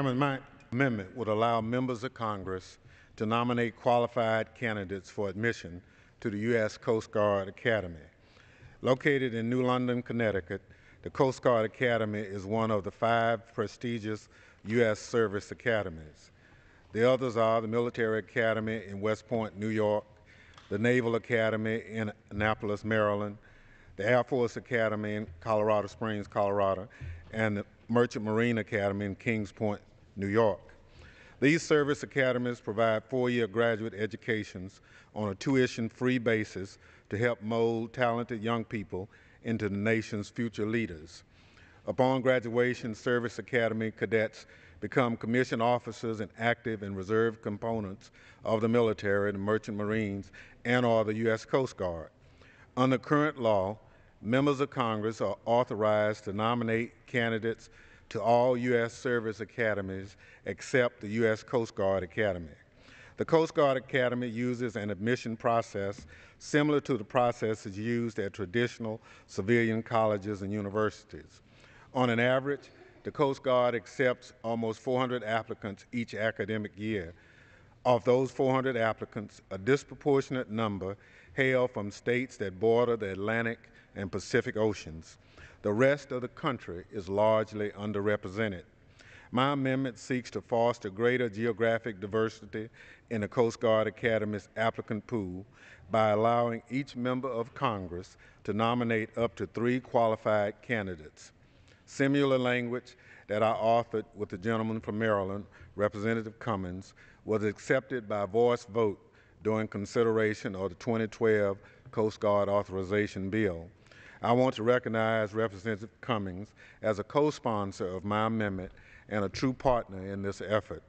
Chairman, my amendment would allow members of Congress to nominate qualified candidates for admission to the U.S. Coast Guard Academy. Located in New London, Connecticut, the Coast Guard Academy is one of the 5 prestigious U.S. service academies. The others are the Military Academy in West Point, New York, the Naval Academy in Annapolis, Maryland, the Air Force Academy in Colorado Springs, Colorado, and the Merchant Marine Academy in Kings Point, New York. These service academies provide 4-year graduate educations on a tuition-free basis to help mold talented young people into the nation's future leaders. Upon graduation, Service Academy cadets become commissioned officers and active and reserve components of the military, the Merchant Marines, and/or the U.S. Coast Guard. Under current law, members of Congress are authorized to nominate candidates to all U.S. service academies except the U.S. Coast Guard Academy. The Coast Guard Academy uses an admission process similar to the processes used at traditional civilian colleges and universities. On an average, the Coast Guard accepts almost 400 applicants each academic year. Of those 400 applicants, a disproportionate number hail from states that border the Atlantic and Pacific Oceans. The rest of the country is largely underrepresented. My amendment seeks to foster greater geographic diversity in the Coast Guard Academy's applicant pool by allowing each member of Congress to nominate up to 3 qualified candidates. Similar language that I authored with the gentleman from Maryland, Representative Cummins, was accepted by voice vote during consideration of the 2012 Coast Guard Authorization Bill. I want to recognize Representative Cummins as a co-sponsor of my amendment and a true partner in this effort.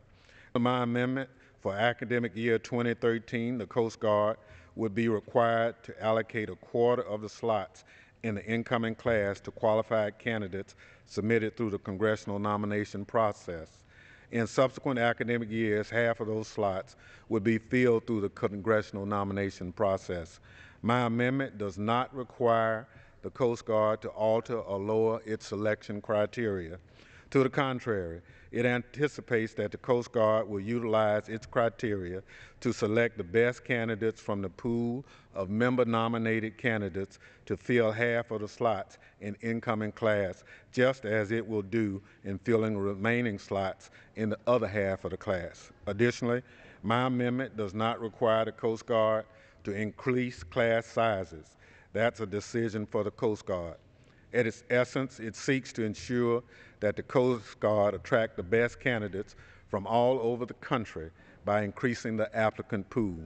My amendment for academic year 2013, the Coast Guard would be required to allocate a quarter of the slots in the incoming class to qualified candidates submitted through the congressional nomination process. In subsequent academic years, half of those slots would be filled through the congressional nomination process. My amendment does not require the Coast Guard to alter or lower its selection criteria. To the contrary, it anticipates that the Coast Guard will utilize its criteria to select the best candidates from the pool of member-nominated candidates to fill half of the slots in incoming class, just as it will do in filling remaining slots in the other half of the class. Additionally, my amendment does not require the Coast Guard to increase class sizes. That's a decision for the Coast Guard. At its essence, it seeks to ensure that the Coast Guard attract the best candidates from all over the country by increasing the applicant pool.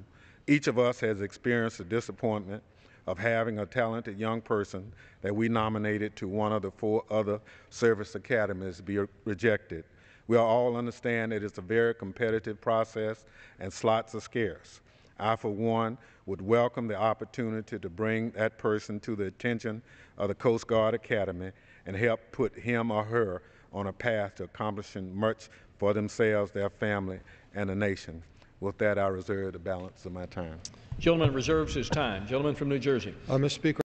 Each of us has experienced the disappointment of having a talented young person that we nominated to one of the 4 other service academies be rejected. We all understand that it's a very competitive process and slots are scarce. I, for one, would welcome the opportunity to bring that person to the attention of the Coast Guard Academy and help put him or her on a path to accomplishing much for themselves, their family, and the nation. With that, I reserve the balance of my time. Gentleman reserves his time. Gentleman from New Jersey. Mr. Speaker.